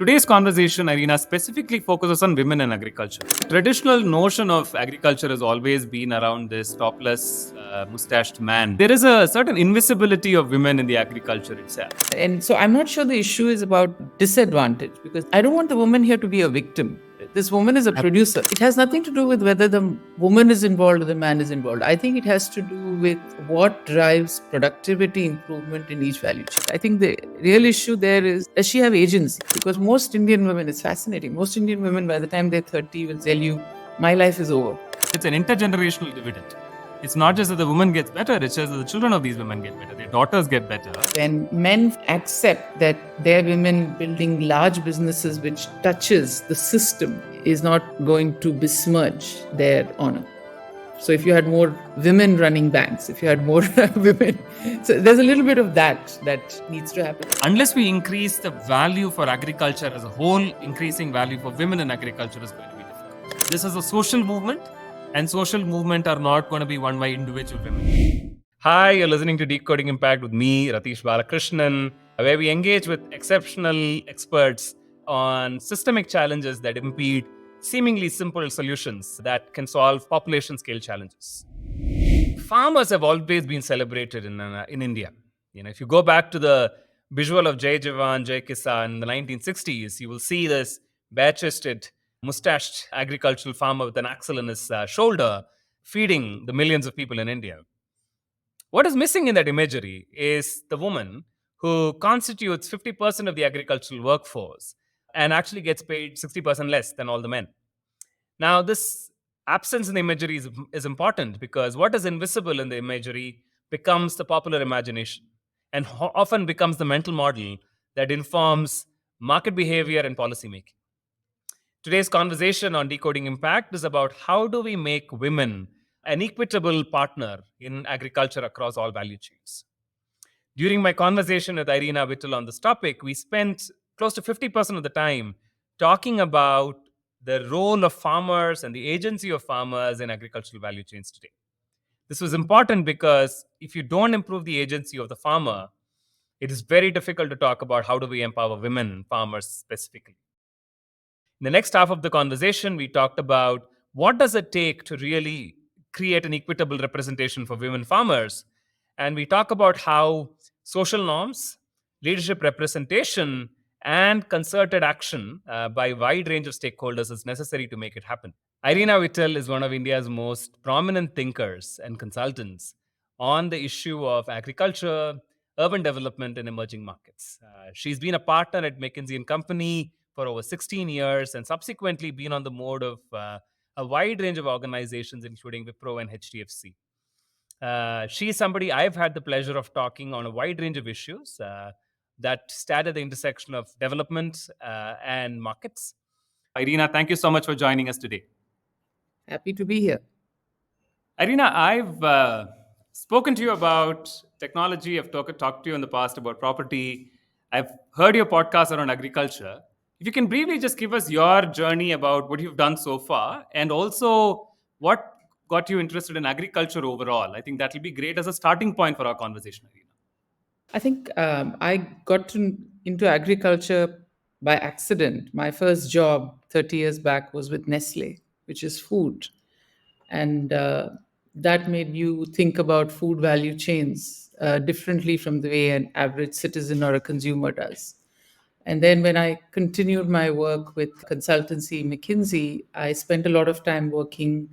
Today's conversation, Ireena, specifically focuses on women in agriculture. Traditional notion of agriculture has always been around this topless, mustached man. There is a certain invisibility of women in the agriculture itself. And so I'm not sure the issue is about disadvantage, because I don't want the woman here to be a victim. This woman is a producer. It has nothing to do with whether the woman is involved or the man is involved. I think it has to do with what drives productivity improvement in each value chain. I think the real issue there is, does she have agency? Because most Indian women, it's fascinating, most Indian women by the time they're 30 will tell you, my life is over. It's an intergenerational dividend. It's not just that the woman gets better, it's just that the children of these women get better, their daughters get better. When men accept that their women building large businesses which touches the system is not going to besmirch their honor. So if you had more women running banks, if you had more women, so there's a little bit of that needs to happen. Unless we increase the value for agriculture as a whole, increasing value for women in agriculture is going to be difficult. This is a social movement, and social movement are not going to be won by individual women. Hi, you're listening to Decoding Impact with me, Rathish Balakrishnan, where we engage with exceptional experts on systemic challenges that impede seemingly simple solutions that can solve population scale challenges. Farmers have always been celebrated in India. If you go back to the visual of Jai Jawan, Jai Kisan in the 1960s, you will see this bare-chested, mustached agricultural farmer with an axle in his shoulder feeding the millions of people in India. What is missing in that imagery is the woman who constitutes 50% of the agricultural workforce and actually gets paid 60% less than all the men. Now, this absence in the imagery is important because what is invisible in the imagery becomes the popular imagination and often becomes the mental model that informs market behavior and policy making. Today's conversation on Decoding Impact is about how do we make women an equitable partner in agriculture across all value chains. During my conversation with Ireena Vittal on this topic, we spent close to 50% of the time talking about the role of farmers and the agency of farmers in agricultural value chains today. This was important because if you don't improve the agency of the farmer, it is very difficult to talk about how do we empower women farmers specifically. In the next half of the conversation, we talked about what does it take to really create an equitable representation for women farmers. And we talk about how social norms, leadership representation, and concerted action by a wide range of stakeholders is necessary to make it happen. Ireena Vittal is one of India's most prominent thinkers and consultants on the issue of agriculture, urban development, and emerging markets. She's been a partner at McKinsey & Company for over 16 years and subsequently been on the board of a wide range of organizations, including Wipro and HDFC. She's somebody I've had the pleasure of talking on a wide range of issues that stand at the intersection of development and markets. Ireena, thank you so much for joining us today. Happy to be here. Ireena, I've spoken to you about technology. I've talked to you in the past about property. I've heard your podcast around agriculture. If you can briefly just give us your journey about what you've done so far and also what got you interested in agriculture overall. I think that will be great as a starting point for our conversation, Ireena. I think I got into agriculture by accident. My first job 30 years back was with Nestle, which is food. And that made you think about food value chains differently from the way an average citizen or a consumer does. And then when I continued my work with consultancy McKinsey, I spent a lot of time working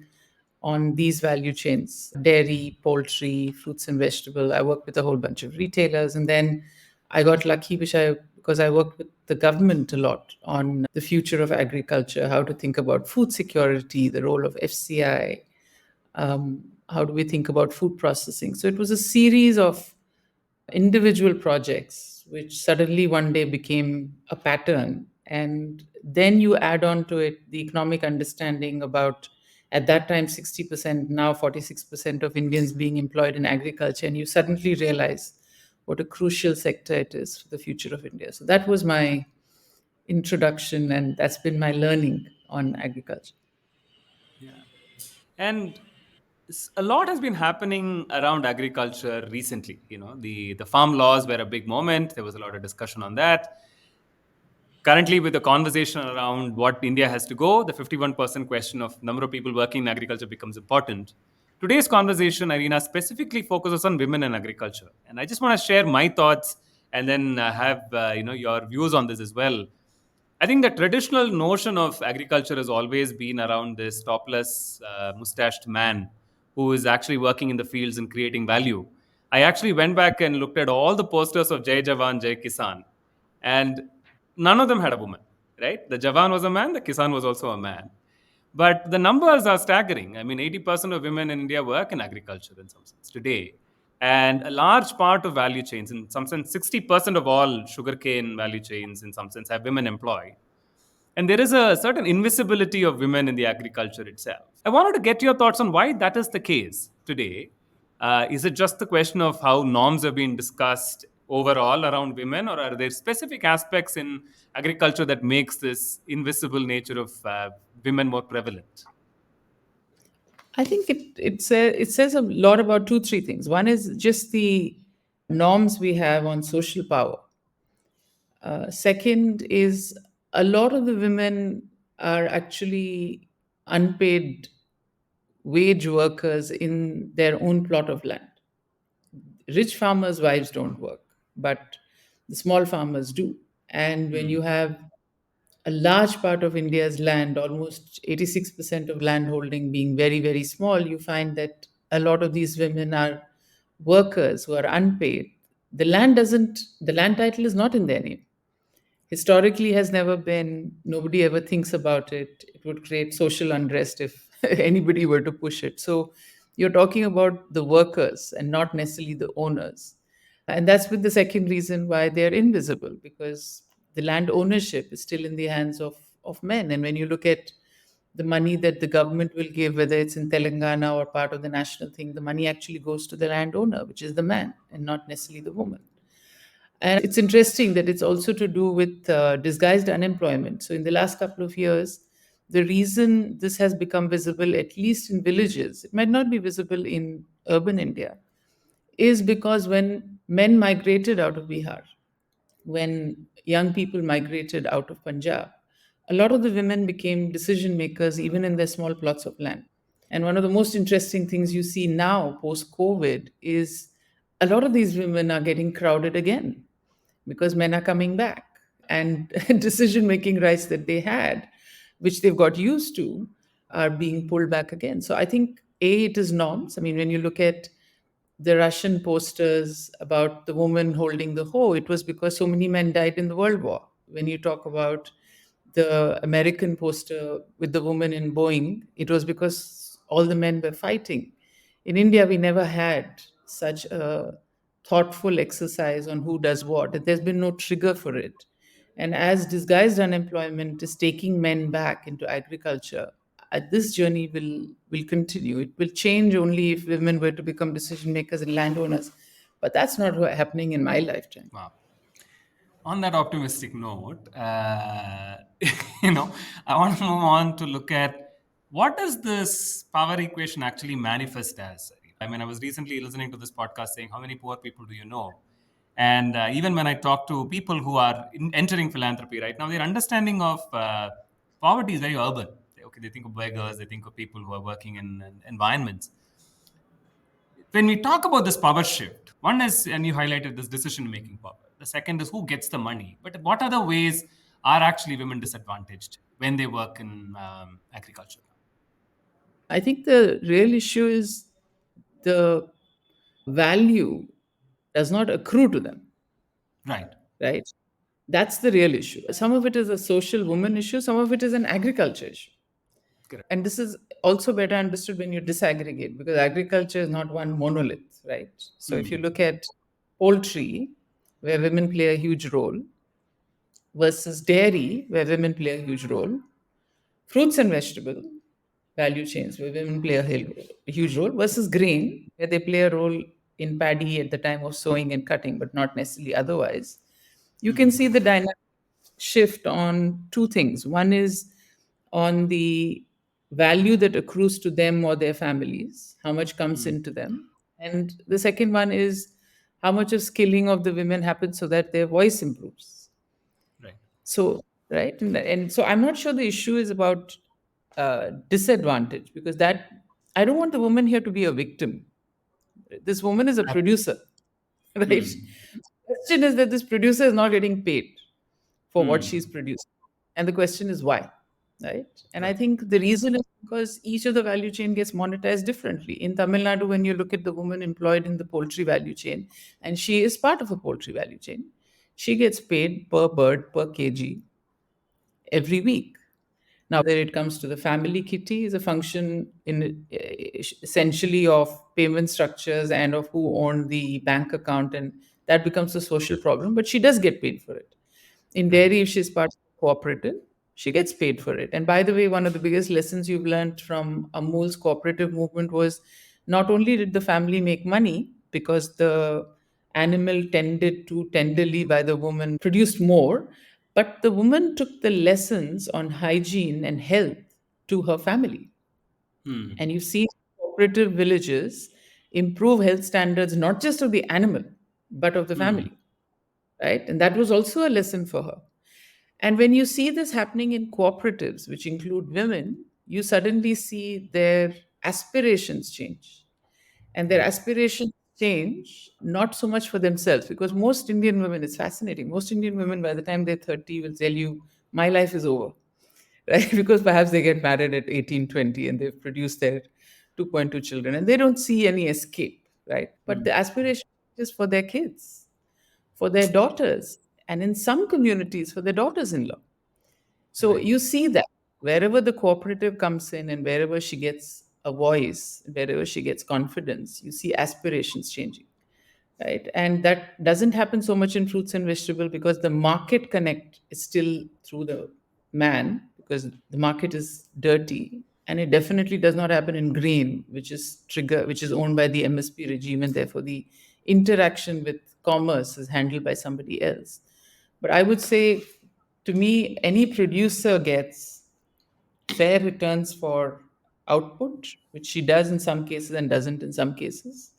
on these value chains: dairy, poultry, fruits and vegetable. I worked with a whole bunch of retailers. And then I got lucky because I worked with the government a lot on the future of agriculture, how to think about food security, the role of FCI, how do we think about food processing. So it was a series of individual projects which suddenly one day became a pattern. And then you add on to it the economic understanding about, at that time 60%, now 46% of Indians being employed in agriculture, and you suddenly realize what a crucial sector it is for the future of India. So that was my introduction, and that's been my learning on agriculture. Yeah. And a lot has been happening around agriculture recently. The farm laws were a big moment. There was a lot of discussion on that. Currently, with the conversation around what India has to go, the 51% question of number of people working in agriculture becomes important. Today's conversation, Ireena, specifically focuses on women in agriculture, and I just want to share my thoughts and then have your views on this as well. I think the traditional notion of agriculture has always been around this topless, mustached man who is actually working in the fields and creating value. I actually went back and looked at all the posters of Jai Jawan, Jai Kisan, and none of them had a woman, right? The Jawan was a man, the Kisan was also a man. But the numbers are staggering. I mean, 80% of women in India work in agriculture in some sense today. And a large part of value chains, in some sense, 60% of all sugarcane value chains, in some sense, have women employed. And there is a certain invisibility of women in the agriculture itself. I wanted to get your thoughts on why that is the case today. Is it just the question of how norms have been discussed overall around women, or are there specific aspects in agriculture that makes this invisible nature of women more prevalent? I think it says a lot about two, three things. One is just the norms we have on social power. Second is a lot of the women are actually unpaid wage workers in their own plot of land. Rich farmers' wives don't work, but the small farmers do. And when you have a large part of India's land, almost 86% of land holding being very, very small, you find that a lot of these women are workers who are unpaid. The land title is not in their name. Historically has never been, nobody ever thinks about it. It would create social unrest if anybody were to push it. So you're talking about the workers and not necessarily the owners. And that's with the second reason why they're invisible, because the land ownership is still in the hands of men. And when you look at the money that the government will give, whether it's in Telangana or part of the national thing, the money actually goes to the landowner, which is the man, and not necessarily the woman. And it's interesting that it's also to do with disguised unemployment. So, in the last couple of years, the reason this has become visible, at least in villages, it might not be visible in urban India, is because when men migrated out of Bihar, when young people migrated out of Punjab, a lot of the women became decision makers even in their small plots of land. And one of the most interesting things you see now post COVID is a lot of these women are getting crowded again because men are coming back, and decision making rights that they had, which they've got used to, are being pulled back again. So I think it is norms. I mean, when you look at the Russian posters about the woman holding the hoe, it was because so many men died in the World War. When you talk about the American poster with the woman in Boeing, it was because all the men were fighting. In India, we never had such a thoughtful exercise on who does what. There's been no trigger for it. And as disguised unemployment is taking men back into agriculture, this journey will continue. It will change only if women were to become decision makers and landowners. But that's not happening in my lifetime. Wow. On that optimistic note, you know, I want to move on to look at what does this power equation actually manifest as. I mean, I was recently listening to this podcast saying, "How many poor people do you know?" And even when I talk to people who are entering philanthropy right now, their understanding of poverty is very urban. Okay, they think of beggars, they think of people who are working in environments. When we talk about this power shift, one is, and you highlighted this decision making power. The second is who gets the money. But what other ways are actually women disadvantaged when they work in agriculture? I think the real issue is the value does not accrue to them, Right. right? That's the real issue. Some of it is a social woman issue, some of it is an agriculture issue. Correct. And this is also better understood when you disaggregate, because agriculture is not one monolith, right? So if you look at poultry, where women play a huge role, versus dairy, where women play a huge role, fruits and vegetable value chains, where women play a huge role, versus grain, where they play a role in paddy at the time of sowing and cutting, but not necessarily otherwise. You can see the dynamic shift on two things. One is on the value that accrues to them or their families, how much comes into them. And the second one is how much of skilling of the women happens so that their voice improves. Right. So right? And so I'm not sure the issue is about disadvantage, because that, I don't want the woman here to be a victim. This woman is a producer, right? Hmm. Question is that this producer is not getting paid for what she's Hmm. producing. And the question is why, right? And I Right. think the reason is because each of the value chain gets monetized differently. In Tamil Nadu, when you look at the woman employed in the poultry value chain, and she is part of a poultry value chain, she gets paid per bird, per kg every week. Now, whether it comes to the family kitty is a function in essentially of payment structures and of who owned the bank account, and that becomes a social problem. But she does get paid for it. In Right. dairy, if she's part of a cooperative, she gets paid for it. And by the way, one of the biggest lessons you've learned from Amul's cooperative movement was not only did the family make money because the animal tended to tenderly by the woman produced more, but the woman took the lessons on hygiene and health to her family. Hmm. And you see cooperative villages improve health standards not just of the animal, but of the Hmm. family, right? And that was also a lesson for her. And when you see this happening in cooperatives, which include women, you suddenly see their aspirations change. And their Right. aspirations change not so much for themselves, because most Indian women, it's fascinating. Most Indian women, by the time they're 30, will tell you, my life is over, right? Because perhaps they get married at 18, 20, and they've produced their 2.2 children and they don't see any escape, right? But Hmm. the aspiration is for their kids, for their daughters, and in some communities, for their daughters in law. So Right. you see that wherever the cooperative comes in and wherever she gets a voice, wherever she gets confidence, you see aspirations changing, right? And that doesn't happen so much in fruits and vegetable because the market connect is still through the man, because the market is dirty. And it definitely does not happen in grain, which is owned by the MSP regime, and therefore the interaction with commerce is handled by somebody else. But I would say, to me, any producer gets fair returns for output, which she does in some cases and doesn't in some cases.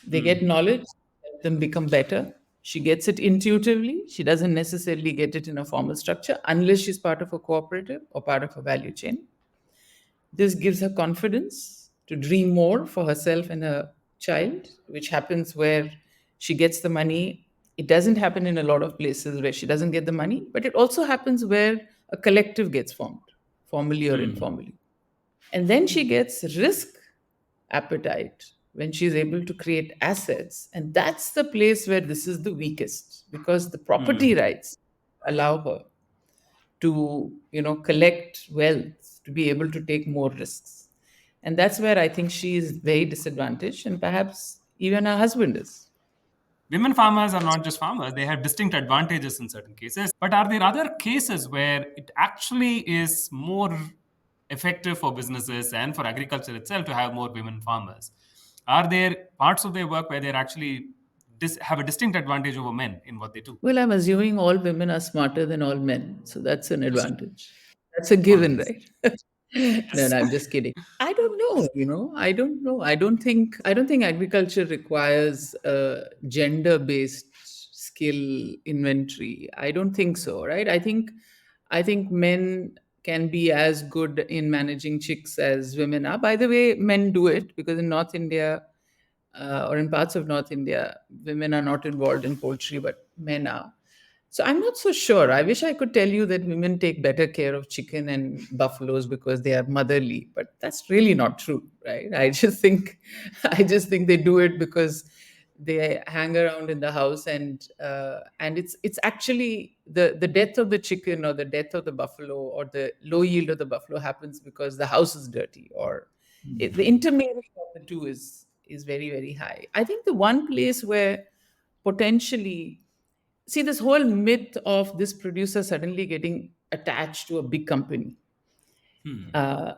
They get Hmm. knowledge, help them become better. She gets it intuitively. She doesn't necessarily get it in a formal structure unless she's part of a cooperative or part of a value chain. This gives her confidence to dream more for herself and her child, which happens where she gets the money. It doesn't happen in a lot of places where she doesn't get the money, but it also happens where a collective gets formed, formally or Hmm. informally. And then she gets risk appetite when she's able to create assets. And that's the place where this is the weakest, because the property Hmm. rights allow her to, collect wealth, to be able to take more risks. And that's where I think she is very disadvantaged, and perhaps even her husband is. Women farmers are not just farmers, they have distinct advantages in certain cases. But are there other cases where it actually is more effective for businesses and for agriculture itself to have more women farmers? Are there parts of their work where they're actually have a distinct advantage over men in what they do? Well, I'm assuming all women are smarter than all men. So that's an Yes, advantage. That's a given, always. right? No, Yes. no, I'm just kidding. I don't know. I don't know. I don't think agriculture requires a gender-based skill inventory. I don't think so, right? I think men can be as good in managing chicks as women are. By the way, men do it because in North India, or in parts of North India, women are not involved in poultry, but men are. So I'm not so sure. I wish I could tell you that women take better care of chicken and buffaloes because they are motherly, but that's really not true, right? I just think they do it because they hang around in the house, and it's actually the death of the chicken or the death of the buffalo or the low yield of the buffalo happens because the house is dirty, or the intermarriage of the two is very, very high. I think the one place where potentially, see, this whole myth of this producer suddenly getting attached to a big company Hmm. uh,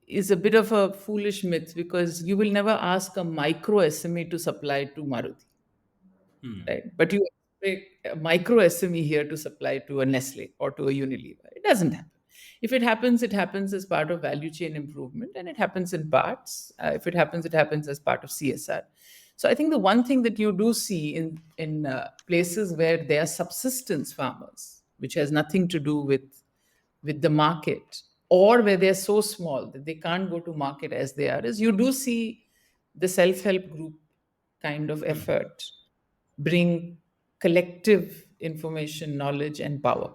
is a bit of a foolish myth, because you will never ask a micro SME to supply to Maruti, Hmm. right? But you expect a micro SME here to supply to a Nestle or to a Unilever. It doesn't happen. If it happens, it happens as part of value chain improvement, and it happens in parts. If it happens as part of CSR. So I think the one thing that you do see in places where they are subsistence farmers, which has nothing to do with the market, or where they're so small that they can't go to market as they are, is you do see the self-help group kind of effort bring collective information, knowledge, and power.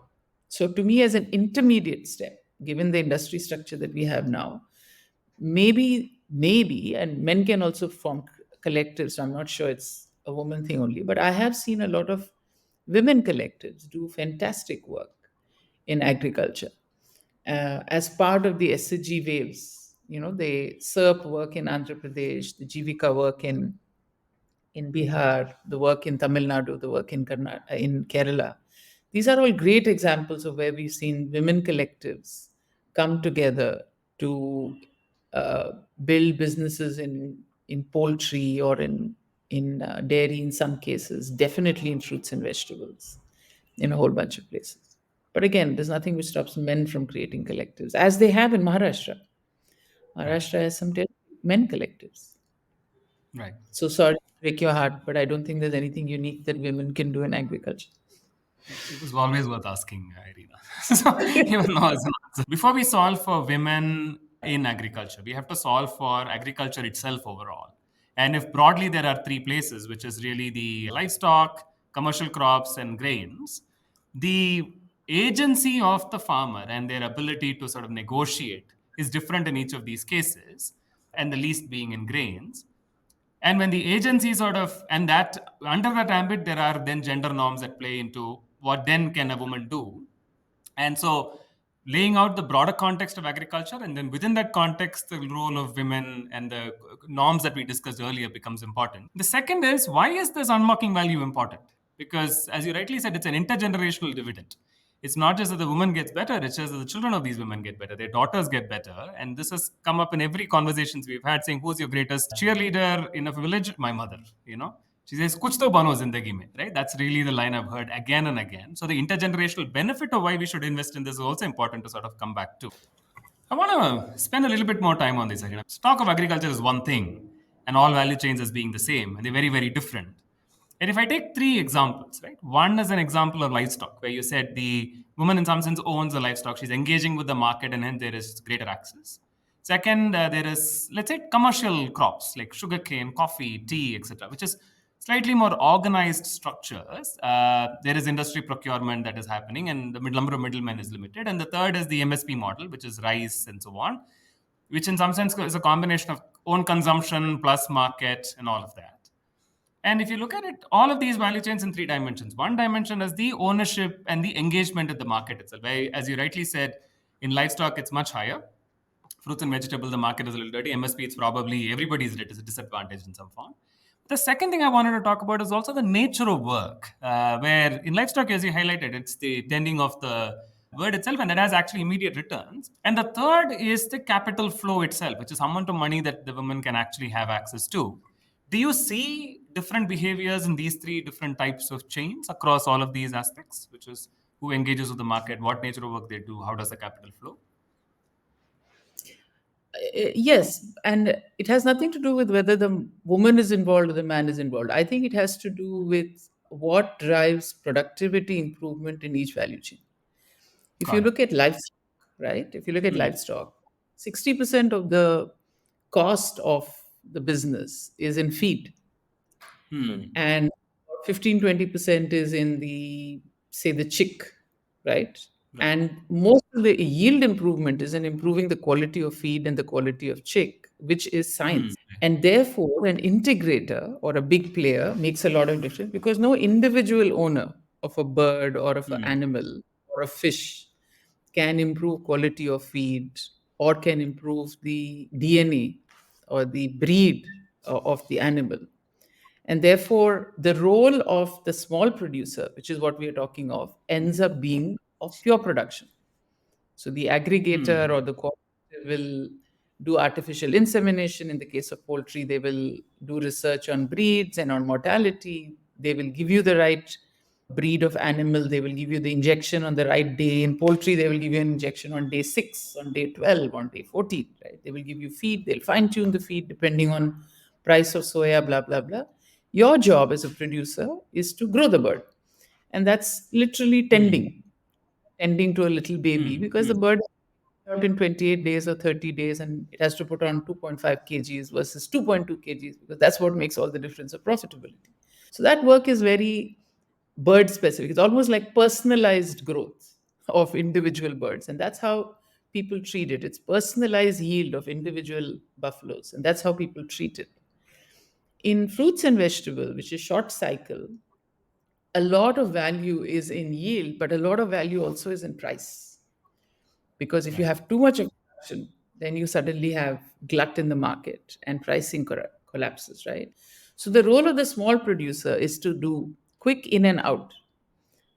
So to me, as an intermediate step, given the industry structure that we have now, maybe, and men can also form collectives. So I'm not sure it's a woman thing only, but I have seen a lot of women collectives do fantastic work in agriculture as part of the SG waves. The SERP work in Andhra Pradesh, the Jivika work in Bihar, the work in Tamil Nadu, the work in Kerala. These are all great examples of where we've seen women collectives come together to uh, build businesses in poultry or in dairy in some cases, definitely in fruits and vegetables, in a whole bunch of places. But again, there's nothing which stops men from creating collectives, as they have in Maharashtra. Right. Maharashtra has some men collectives. Right. So sorry to break your heart, but I don't think there's anything unique that women can do in agriculture. It was always worth asking, Ireena. So, even though as an answer. Before we solve for women in agriculture, we have to solve for agriculture itself overall. And if broadly there are three places, which is really the livestock, commercial crops, and grains, the agency of the farmer and their ability to sort of negotiate is different in each of these cases, and the least being in grains. And when the agency sort of, and that under that ambit, there are then gender norms that play into what then can a woman do. And so laying out the broader context of agriculture, and then within that context, the role of women and the norms that we discussed earlier becomes important. The second is, why is this unlocking value important? Because as you rightly said, it's an intergenerational dividend. It's not just that the woman gets better, it's just that the children of these women get better, their daughters get better. And this has come up in every conversations we've had, saying, who's your greatest cheerleader in a village? My mother, She says, kuch to bano zindagi mein, right? That's really the line I've heard again and again. So the intergenerational benefit of why we should invest in this is also important to sort of come back to. I want to spend a little bit more time on this again. Stock of agriculture is one thing, and all value chains as being the same, and they're very, very different. And if I take three examples, right? One is an example of livestock, where you said the woman in some sense owns the livestock. She's engaging with the market, and hence there is greater access. Second, there is, let's say, commercial crops like sugarcane, coffee, tea, etc., which is slightly more organized structures. There is industry procurement that is happening, and the number of middlemen is limited. And the third is the MSP model, which is rice and so on, which in some sense is a combination of own consumption plus market and all of that. And if you look at it, all of these value chains in three dimensions. One dimension is the ownership and the engagement at the market itself. As you rightly said, in livestock, it's much higher. Fruits and vegetables, the market is a little dirty. MSP, it's probably everybody's disadvantage in some form. The second thing I wanted to talk about is also the nature of work, where in livestock, as you highlighted, it's the tending of the bird itself, and it has actually immediate returns. And the third is the capital flow itself, which is amount of money that the women can actually have access to. Do you see different behaviors in these three different types of chains across all of these aspects, which is who engages with the market, what nature of work they do, how does the capital flow? Yes, and it has nothing to do with whether the woman is involved or the man is involved. I think it has to do with what drives productivity improvement in each value chain. If you Got it. look at livestock, right? If you look at Hmm. livestock, 60% of the cost of the business is in feed, and 15-20% is in the, say, the chick, right? Right. And most of the yield improvement is in improving the quality of feed and the quality of chick, which is science. And therefore, an integrator or a big player makes a lot of difference, because no individual owner of a bird or of an animal or a fish can improve quality of feed or can improve the DNA or the breed of the animal. And therefore, the role of the small producer, which is what we are talking of, ends up being of pure production. So the aggregator or the cooperative will do artificial insemination. In the case of poultry, they will do research on breeds and on mortality. They will give you the right breed of animal. They will give you the injection on the right day. In poultry, they will give you an injection on day 6, on day 12, on day 14. Right? They will give you feed. They'll fine tune the feed depending on price of soya, blah blah blah. Your job as a producer is to grow the bird, and that's literally tending. tending to a little baby, because the bird out in 28 days or 30 days and it has to put on 2.5 kgs versus 2.2 kgs, because that's what makes all the difference of profitability. So that work is very bird specific. It's almost like personalized growth of individual birds. And that's how people treat it. It's personalized yield of individual buffaloes. And that's how people treat it. In fruits and vegetable, which is short cycle, a lot of value is in yield, but a lot of value also is in price. Because if you have too much of production, then you suddenly have glut in the market and pricing collapses, right? So the role of the small producer is to do quick in and out.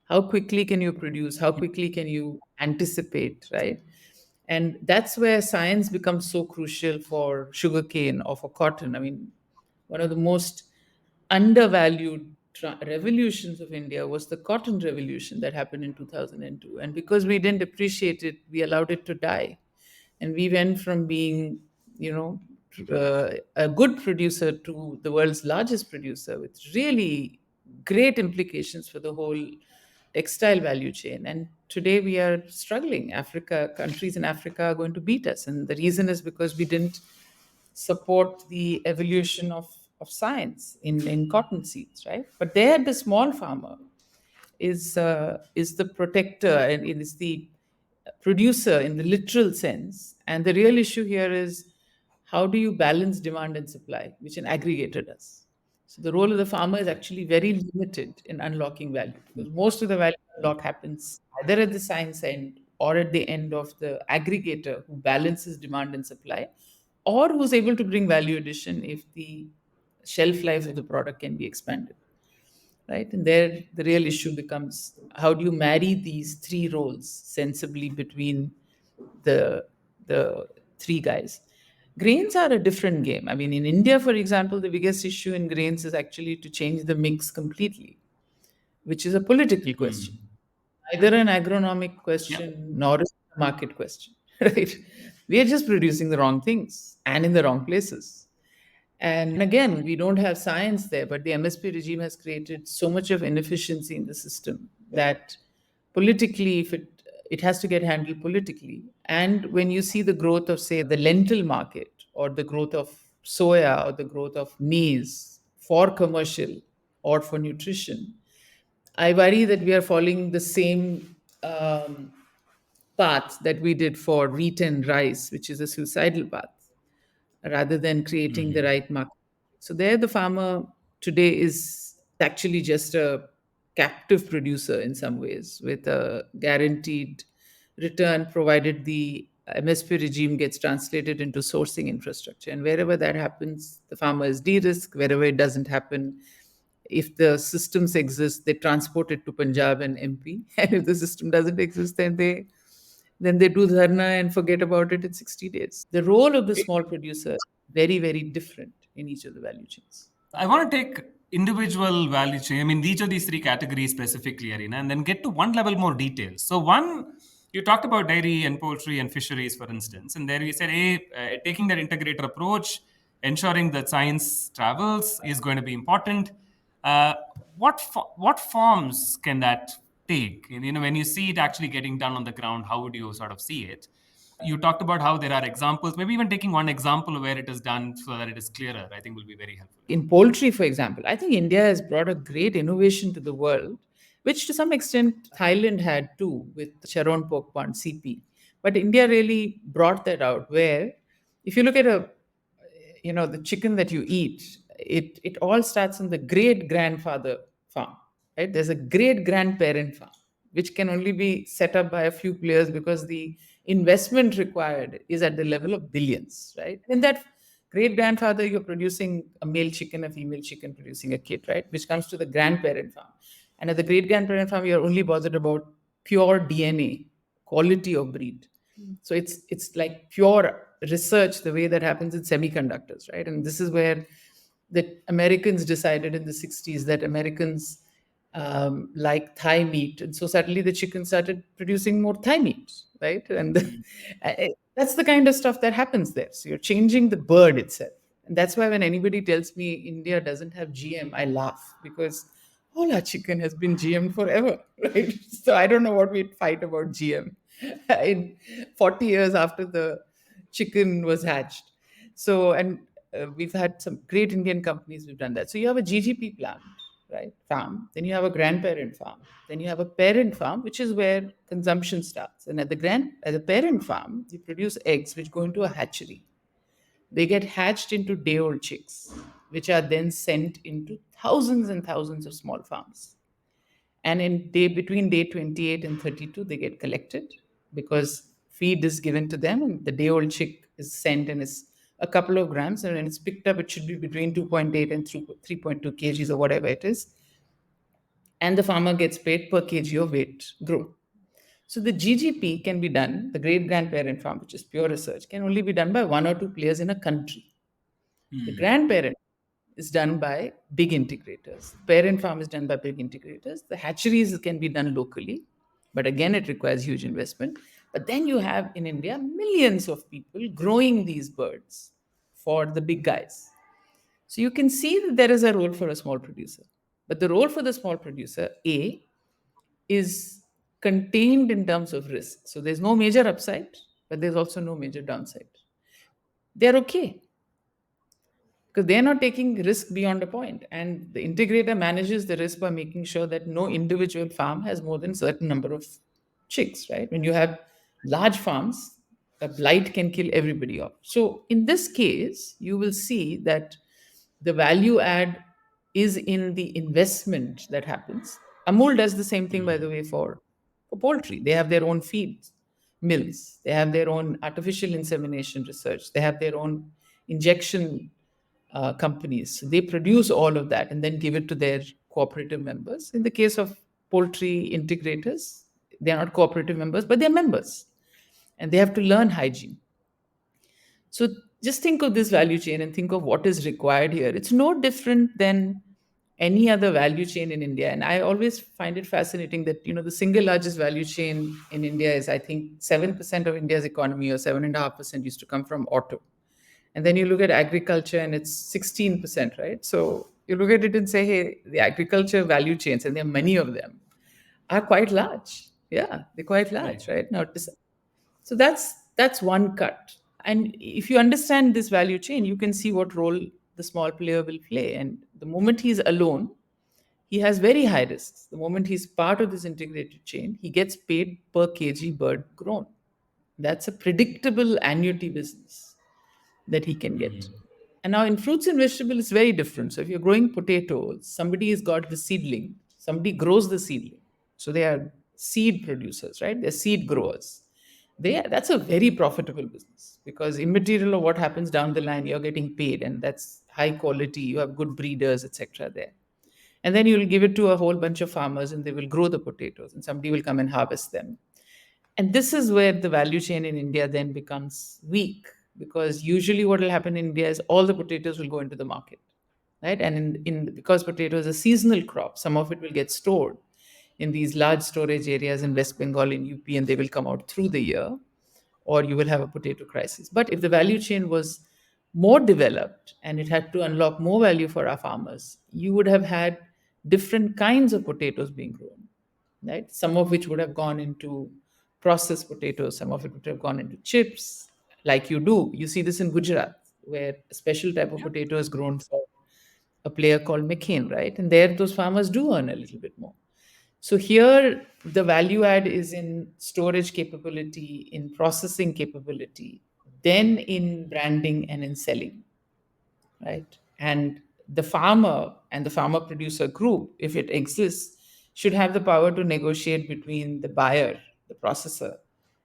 How quickly can you produce? How quickly can you anticipate, right? And that's where science becomes so crucial for sugarcane or for cotton. I mean, one of the most undervalued revolutions of India was the cotton revolution that happened in 2002. And because we didn't appreciate it, we allowed it to die. And we went from being, a good producer to the world's largest producer, with really great implications for the whole textile value chain. And today we are struggling. Countries in Africa are going to beat us. And the reason is because we didn't support the evolution of science in cotton seeds, right? But there, the small farmer is the protector and it is the producer in the literal sense. And the real issue here is, how do you balance demand and supply, which an aggregator does. So the role of the farmer is actually very limited in unlocking value, because most of the value unlock happens either at the science end or at the end of the aggregator who balances demand and supply, or who's able to bring value addition if the shelf life of the product can be expanded, right? And there the real issue becomes, how do you marry these three roles sensibly between the three guys. Grains are a different game. I mean, in India, for example, the biggest issue in grains is actually to change the mix completely, which is a political question, neither an agronomic Yeah. question nor a market question. Right? We are just producing the wrong things and in the wrong places. And again, we don't have science there, but the MSP regime has created so much of inefficiency in the system that politically, if it has to get handled politically. And when you see the growth of, say, the lentil market, or the growth of soya, or the growth of maize for commercial or for nutrition, I worry that we are following the same path that we did for wheat and rice, which is a suicidal path, rather than creating the right market. So there, the farmer today is actually just a captive producer in some ways, with a guaranteed return provided the MSP regime gets translated into sourcing infrastructure. And wherever that happens, the farmer is de-risked. Wherever it doesn't happen, if the systems exist, they transport it to Punjab and MP. And if the system doesn't exist, then they do dharna and forget about it in 60 days. The role of the small producer is very, very different in each of the value chains. I want to take individual value chain. I mean, each of these three categories specifically, Ireena, and then get to one level more detail. So, one, you talked about dairy and poultry and fisheries, for instance, and there you said, hey, taking that integrator approach, ensuring that science travels is going to be important. Uh, what forms can that take? And, when you see it actually getting done on the ground, how would you sort of see it? You talked about how there are examples, maybe even taking one example where it is done so that it is clearer, I think will be very helpful. In poultry, for example, I think India has brought a great innovation to the world, which to some extent Thailand had too with Sharon pork bun, CP. But India really brought that out, where if you look at the chicken that you eat, it all starts on the great grandfather farm, right? There's a great grandparent farm, which can only be set up by a few players because the investment required is at the level of billions, right? In that great grandfather, you're producing a male chicken, a female chicken producing a kid, right? Which comes to the grandparent farm. And at the great grandparent farm, you're only bothered about pure DNA, quality of breed. So it's like pure research, the way that happens in semiconductors, right? And this is where the Americans decided in the 60s that Americans like Thai meat. And so suddenly the chicken started producing more Thai meat, right? And that's the kind of stuff that happens there. So you're changing the bird itself. And that's why when anybody tells me India doesn't have GM, I laugh, because all our chicken has been GM'd forever, right? So I don't know what we'd fight about GM in 40 years after the chicken was hatched. So, and we've had some great Indian companies who've done that. So you have a GGP plant, right? Farm. Then you have a grandparent farm. Then you have a parent farm, which is where consumption starts. And at the parent farm, you produce eggs which go into a hatchery. They get hatched into day old chicks, which are then sent into thousands and thousands of small farms. And between day 28 and 32, they get collected because feed is given to them, and the day old chick is sent and is a couple of grams. And when it's picked up, it should be between 2.8 and 3.2 kgs or whatever it is. And the farmer gets paid per kg of weight grown. So the GGP can be done, the great grandparent farm, which is pure research, can only be done by one or two players in a country. The grandparent is done by big integrators. Parent farm is done by big integrators. The hatcheries can be done locally, but again, it requires huge investment. But then you have in India millions of people growing these birds for the big guys. So you can see that there is a role for a small producer. But the role for the small producer, A, is contained in terms of risk. So there's no major upside, but there's also no major downside. They're okay because they're not taking risk beyond a point, and the integrator manages the risk by making sure that no individual farm has more than a certain number of chicks, right? When you have large farms, a blight can kill everybody off. So in this case you will see that the value add is in the investment that happens. Amul does the same thing, by the way, for poultry. They have their own feed mills, they have their own artificial insemination research, they have their own injection companies. They produce all of that and then give it to their cooperative members. In the case of poultry integrators, they are not cooperative members, but they're members, and they have to learn hygiene. So just think of this value chain and think of what is required here. It's no different than any other value chain in India. And I always find it fascinating that, the single largest value chain in India is, I think, 7% of India's economy, or 7.5% used to come from auto. And then you look at agriculture and it's 16%, right? So you look at it and say, hey, the agriculture value chains, and there are many of them, are quite large. Yeah, they're quite large, right? Now, so that's one cut. And if you understand this value chain, you can see what role the small player will play. And the moment he's alone, he has very high risks. The moment he's part of this integrated chain, he gets paid per kg bird grown. That's a predictable annuity business that he can get. And now in fruits and vegetables, it's very different. So if you're growing potatoes, somebody has got the seedling, somebody grows the seedling. So they are seed producers, right? They're seed growers. That's a very profitable business because immaterial of what happens down the line, you're getting paid, and that's high quality. You have good breeders, etc. there. And then you'll give it to a whole bunch of farmers and they will grow the potatoes and somebody will come and harvest them. And this is where the value chain in India then becomes weak, because usually what will happen in India is all the potatoes will go into the market, right? And because potato is a seasonal crop, some of it will get stored in these large storage areas in West Bengal, in UP, and they will come out through the year, or you will have a potato crisis. But if the value chain was more developed and it had to unlock more value for our farmers, you would have had different kinds of potatoes being grown, right? Some of which would have gone into processed potatoes, some of it would have gone into chips, like you do. You see this in Gujarat, where a special type of potato is grown for a player called McCain, right? And there, those farmers do earn a little bit more. So here, the value add is in storage capability, in processing capability, then in branding and in selling, right? And the farmer and the farmer producer group, if it exists, should have the power to negotiate between the buyer, the processor,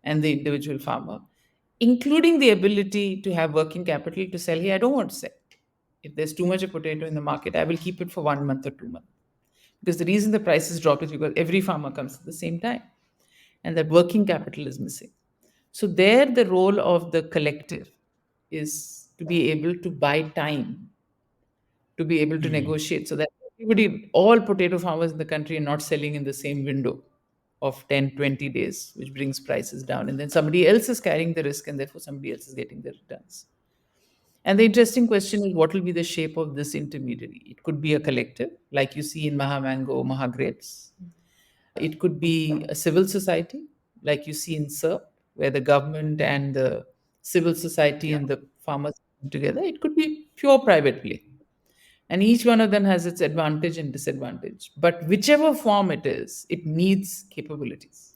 and the individual farmer, including the ability to have working capital to sell. Hey, I don't want to sell. If there's too much of potato in the market, I will keep it for 1 month or 2 months. Because the reason the prices drop is because every farmer comes at the same time, and that working capital is missing. So there, the role of the collective is to be able to buy time, to be able to negotiate, so that all potato farmers in the country are not selling in the same window of 10, 20 days, which brings prices down. And then somebody else is carrying the risk, and therefore somebody else is getting the returns. And the interesting question is, what will be the shape of this intermediary? It could be a collective, like you see in Mahamango, Mahagrapes. It could be a civil society, like you see in SERP, where the government and the civil society Yeah. and the farmers come together. It could be pure private play. And each one of them has its advantage and disadvantage. But whichever form it is, it needs capabilities.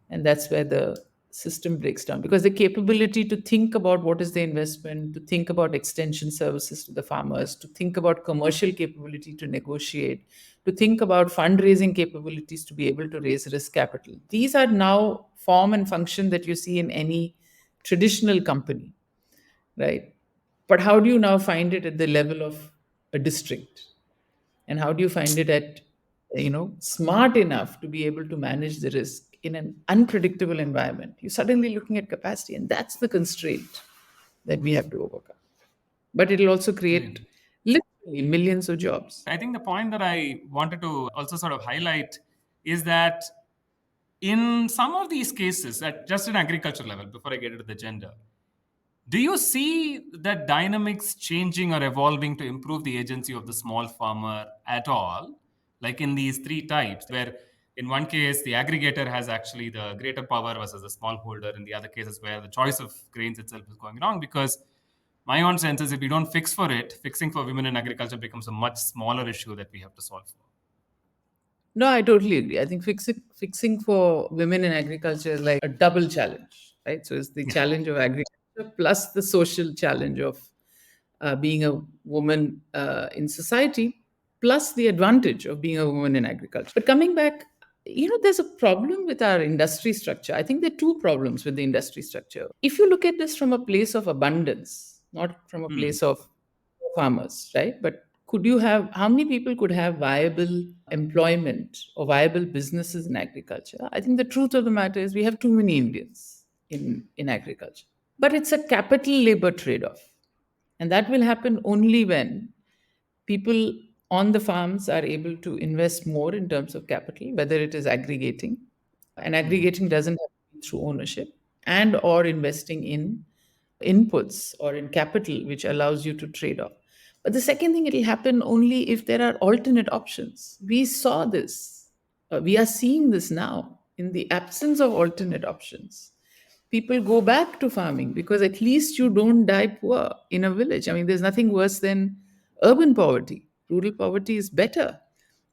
And that's where the system breaks down, because the capability to think about what is the investment, to think about extension services to the farmers, to think about commercial capability to negotiate, to think about fundraising capabilities to be able to raise risk capital, these are now form and function that you see in any traditional company, right? But how do you now find it at the level of a district? And how do you find it at, smart enough to be able to manage the risk in an unpredictable environment? You're suddenly looking at capacity, and that's the constraint that we have to overcome. But it'll also create Brilliant. literally millions of jobs. I think the point that I wanted to also sort of highlight is that in some of these cases, at just an agriculture level, before I get into the gender, do you see that dynamics changing or evolving to improve the agency of the small farmer at all? Like in these three types, where in one case the aggregator has actually the greater power versus the smallholder, in the other cases where the choice of grains itself is going wrong. Because my own sense is if we don't fix for it, fixing for women in agriculture becomes a much smaller issue that we have to solve for. No, I totally agree. I think fixing for women in agriculture is like a double challenge, right? So it's the Yeah. challenge of agriculture plus the social challenge of being a woman in society, plus the advantage of being a woman in agriculture. But coming back, there's a problem with our industry structure. I think there are two problems with the industry structure. If you look at this from a place of abundance, not from a Hmm. place of farmers, right? But could you have, how many people could have viable employment or viable businesses in agriculture? I think the truth of the matter is we have too many Indians in agriculture. But it's a capital labor trade off. And that will happen only when people on the farms are able to invest more in terms of capital, whether it is aggregating, and aggregating doesn't have to be through ownership, and or investing in inputs or in capital, which allows you to trade off. But the second thing, it will happen only if there are alternate options. We saw this. We are seeing this now. In the absence of alternate options, people go back to farming because at least you don't die poor in a village. I mean, there's nothing worse than urban poverty. Rural poverty is better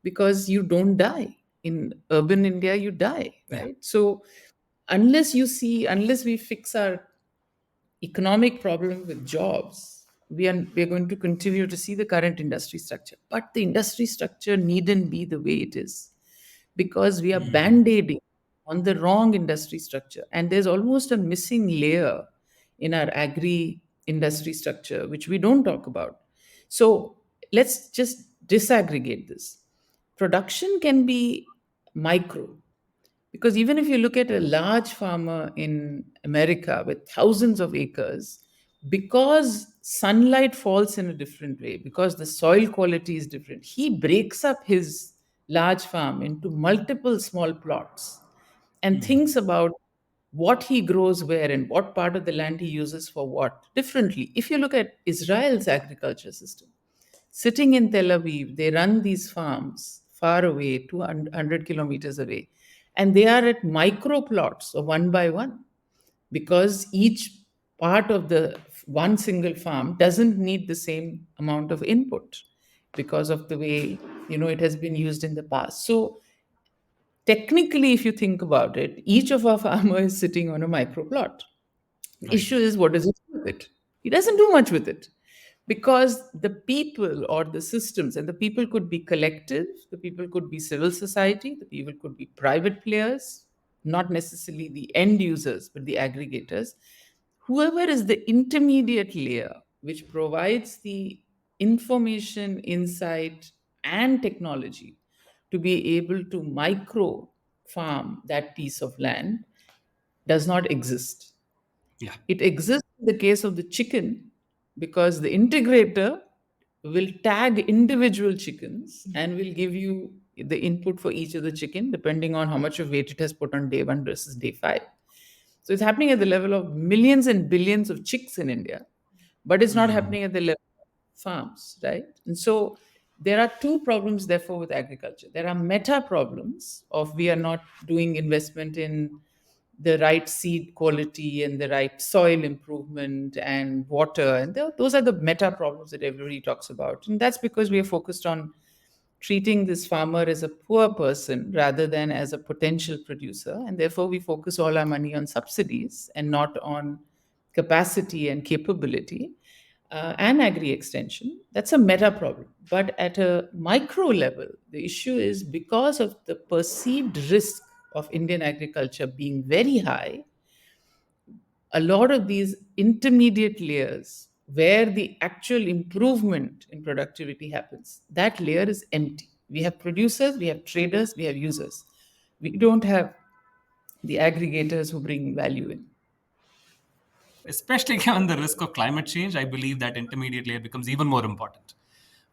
because you don't die. In urban India, you die, Yeah. right? So, unless we fix our economic problem with jobs, we are going to continue to see the current industry structure. But the industry structure needn't be the way it is, because we are band-aiding on the wrong industry structure. And there's almost a missing layer in our agri industry structure, which we don't talk about. So let's just disaggregate this. Production can be micro, because even if you look at a large farmer in America with thousands of acres, because sunlight falls in a different way, because the soil quality is different, he breaks up his large farm into multiple small plots and thinks about what he grows where and what part of the land he uses for what differently. If you look at Israel's agriculture system, sitting in Tel Aviv, they run these farms far away, 200 kilometers away, and they are at micro plots of one by one, because each part of the one single farm doesn't need the same amount of input because of the way it has been used in the past. So technically, if you think about it, each of our farmers is sitting on a micro plot. The Right. issue is, what does he do with it? He doesn't do much with it, because the people or the systems, and the people could be collective, the people could be civil society, the people could be private players, not necessarily the end users, but the aggregators. Whoever is the intermediate layer, which provides the information, insight, and technology to be able to micro farm that piece of land, does not exist. Yeah. It exists in the case of the chicken, because the integrator will tag individual chickens and will give you the input for each of the chicken depending on how much of weight it has put on day one versus day five. So it's happening at the level of millions and billions of chicks in India. but it's not happening at the level of farms, right? And so there are two problems, therefore, with agriculture. There are meta problems of we are not doing investment in the right seed quality and the right soil improvement and water. And those are the meta problems that everybody talks about. And that's because we are focused on treating this farmer as a poor person rather than as a potential producer. And therefore, we focus all our money on subsidies and not on capacity and capability and agri extension. That's a meta problem. But at a micro level, the issue is because of the perceived risk of Indian agriculture being very high, a lot of these intermediate layers where the actual improvement in productivity happens, that layer is empty. We have producers, we have traders, we have users. We don't have the aggregators who bring value in. Especially given the risk of climate change, I believe that intermediate layer becomes even more important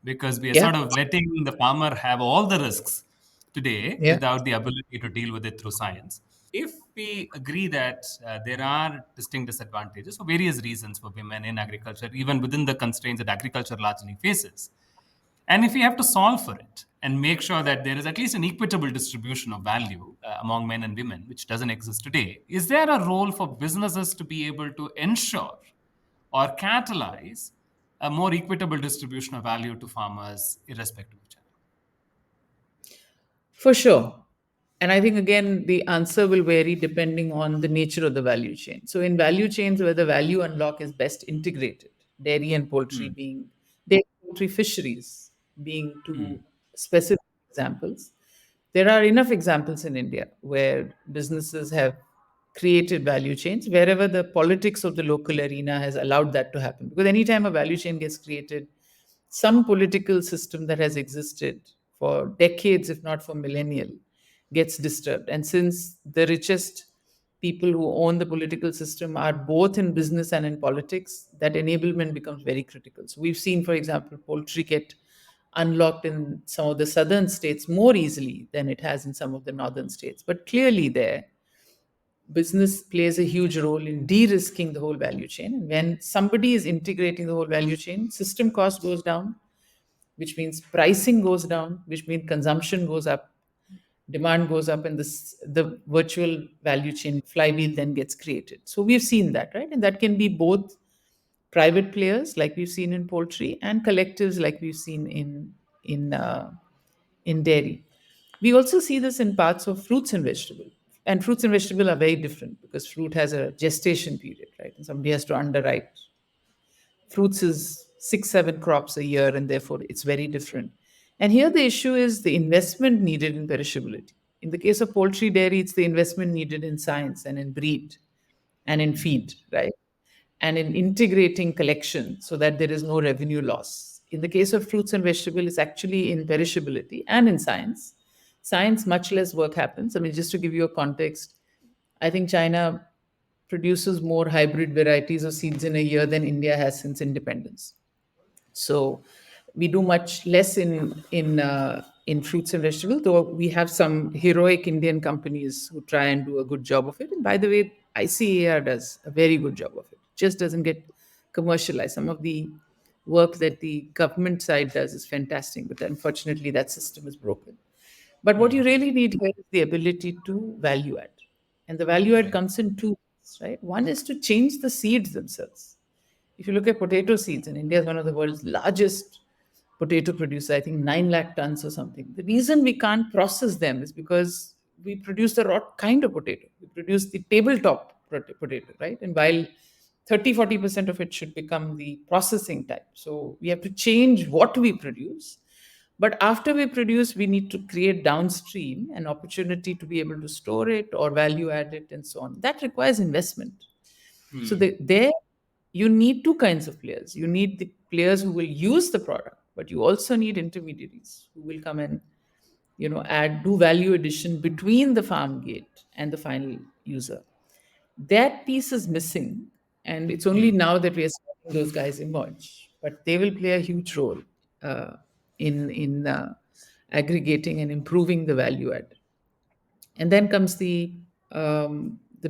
because we are Yeah, sort of letting the farmer have all the risks today yeah. without the ability to deal with it through science. If we agree that there are distinct disadvantages for various reasons for women in agriculture, even within the constraints that agriculture largely faces, and if we have to solve for it and make sure that there is at least an equitable distribution of value among men and women, which doesn't exist today, is there a role for businesses to be able to ensure or catalyze a more equitable distribution of value to farmers, irrespective of gender? For sure. And I think again, the answer will vary depending on the nature of the value chain. So, in value chains where the value unlock is best integrated, dairy and poultry Hmm. being, dairy, poultry, fisheries being Hmm. two specific examples, there are enough examples in India where businesses have created value chains wherever the politics of the local arena has allowed that to happen. Because anytime a value chain gets created, some political system that has existed for decades, if not for millennial, gets disturbed. And since the richest people who own the political system are both in business and in politics, that enablement becomes very critical. So we've seen, for example, poultry get unlocked in some of the southern states more easily than it has in some of the northern states. But clearly, there, business plays a huge role in de-risking the whole value chain. And when somebody is integrating the whole value chain, system cost goes down, which means pricing goes down, which means consumption goes up, demand goes up, and the virtual value chain flywheel then gets created. So we've seen that, right? And that can be both private players like we've seen in poultry and collectives like we've seen in dairy. We also see this in parts of fruits and vegetable. And fruits and vegetable are very different because fruit has a gestation period, right? And somebody has to underwrite. Fruits is 6 7 crops a year, and therefore it's very different. And here the issue is the investment needed in perishability. In the case of poultry dairy, it's the investment needed in science and in breed and in feed, right? And in integrating collection so that there is no revenue loss. In the case of fruits and vegetables, it's actually in perishability and in science. Science, much less work happens. I mean, just to give you a context, I think China produces more hybrid varieties of seeds in a year than India has since independence. So we do much less in fruits and vegetables, though we have some heroic Indian companies who try and do a good job of it. And by the way, ICAR does a very good job of it. Just doesn't get commercialized. Some of the work that the government side does is fantastic, but unfortunately, that system is broken. But what you really need here is the ability to value add. And the value add Right. comes in two ways, right? One is to change the seeds themselves. If you look at potato seeds, and India is one of the world's largest potato producer, I think 9 lakh tons or something. The reason we can't process them is because we produce the wrong kind of potato. We produce the tabletop potato, right? And while 30 40% of it should become the processing type. So we have to change what we produce. But after we produce, we need to create downstream an opportunity to be able to store it or value add it and so on. That requires investment. So there you need two kinds of players. You need the players who will use the product, but you also need intermediaries who will come and add do value addition between the farm gate and the final user. That piece is missing, and it's only now that we are seeing those guys emerge. But they will play a huge role uh, in aggregating and improving the value add. And then comes the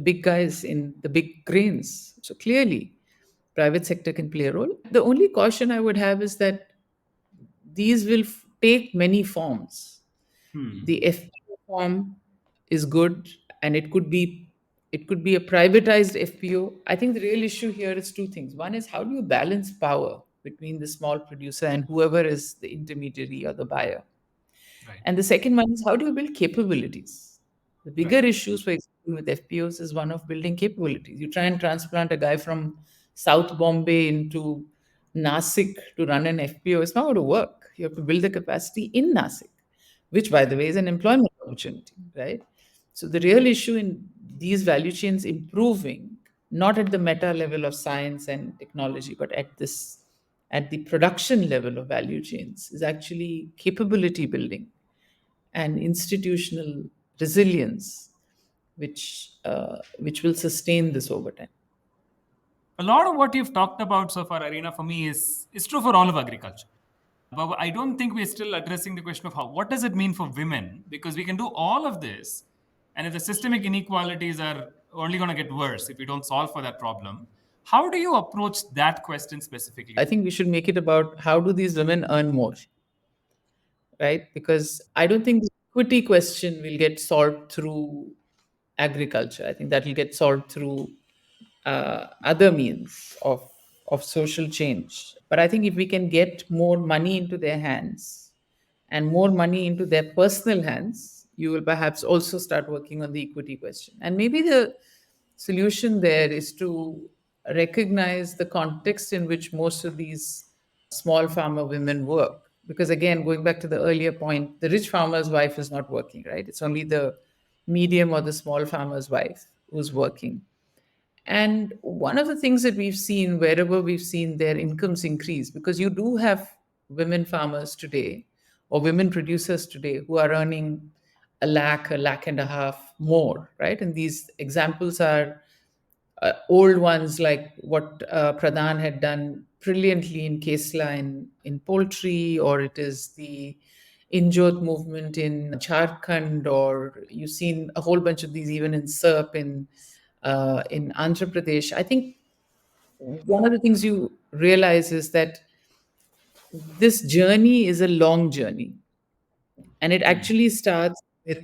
big guys in the big grains. So clearly, private sector can play a role. The only caution I would have is that these will take many forms. The FPO form is good, and it could be a privatized FPO. I think the real issue here is two things. One is, how do you balance power between the small producer and whoever is the intermediary or the buyer? Right. And the second one is, how do you build capabilities? The bigger issues for example with FPOs is one of building capabilities. You try and transplant a guy from South Bombay into Nasik to run an FPO, it's not going to work. You have to build the capacity in Nasik, which, by the way, is an employment opportunity, right? So the real issue in these value chains improving, not at the meta level of science and technology, but at the production level of value chains, is actually capability building and institutional resilience, which will sustain this over time. A lot of what you've talked about so far, Ireena, for me is true for all of agriculture. But I don't think we're still addressing the question of what does it mean for women? Because we can do all of this, and if the systemic inequalities are only going to get worse if we don't solve for that problem, how do you approach that question specifically? I think we should make it about, how do these women earn more, right? Because I don't think the equity question will get solved through agriculture. I think that will get solved through other means of social change. But I think if we can get more money into their hands and more money into their personal hands, you will perhaps also start working on the equity question. And maybe the solution there is to recognize the context in which most of these small farmer women work. Because again, going back to the earlier point, the rich farmer's wife is not working, right? It's only the medium or the small farmer's wife who's working. And one of the things that we've seen, wherever we've seen their incomes increase, because you do have women farmers today or women producers today who are earning a lakh and a half more, right? And these examples are old ones, like what Pradhan had done brilliantly in Kesla in poultry, or it is the Injot movement in Jharkhand, or you've seen a whole bunch of these even in SERP in Andhra Pradesh. I think one of the things you realize is that this journey is a long journey, and it actually starts with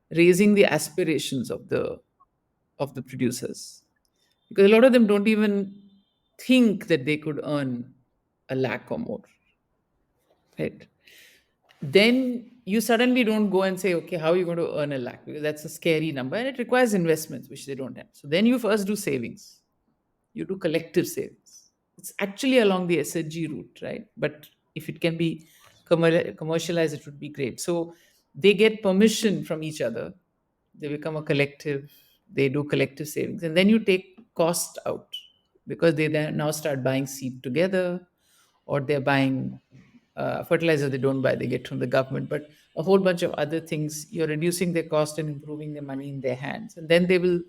raising the aspirations of the producers, because a lot of them don't even think that they could earn a lakh or more, right? Then you suddenly don't go and say, okay, how are you going to earn a lakh? Because that's a scary number and it requires investments, which they don't have. So then you first do savings, you do collective savings. It's actually along the SHG route, right? But if it can be commercialized, it would be great. So they get permission from each other, they become a collective, they do collective savings, and then you take cost out, because they then now start buying seed together, or they're buying fertilizer they don't buy, they get from the government, but a whole bunch of other things. You're reducing their cost and improving the money in their hands, and then they will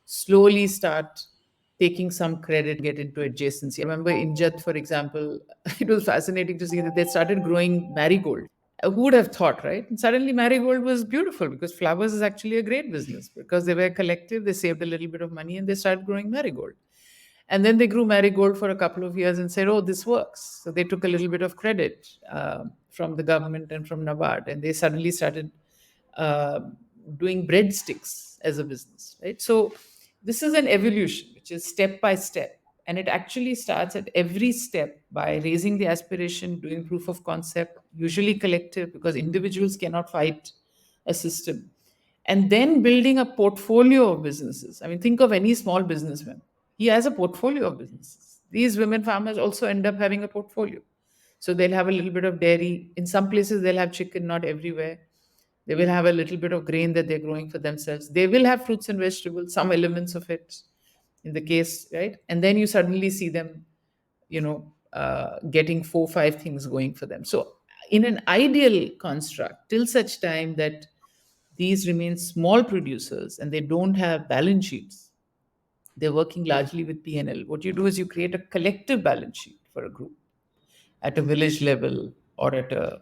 slowly start taking some credit, get into adjacency. I remember in Jat, for example, it was fascinating to see that they started growing marigold. Who would have thought, right? And suddenly marigold was beautiful, because flowers is actually a great business, because they were collective, they saved a little bit of money and they started growing marigold. And then they grew marigold for a couple of years and said, oh, this works. So they took a little bit of credit from the government and from NABARD, and they suddenly started uh, doing breadsticks as a business, right? So this is an evolution, which is step by step. And it actually starts at every step by raising the aspiration, doing proof of concept, usually collective, because individuals cannot fight a system, and then building a portfolio of businesses. I mean, think of any small businessman. He has a portfolio of businesses. These women farmers also end up having a portfolio. So they'll have a little bit of dairy. In some places, they'll have chicken, not everywhere. They will have a little bit of grain that they're growing for themselves. They will have fruits and vegetables, some elements of it in the case, right? And then you suddenly see them, getting 4 5 things going for them. So in an ideal construct, till such time that these remain small producers and they don't have balance sheets, they're working largely with P&L. What you do is you create a collective balance sheet for a group at a village level, or at a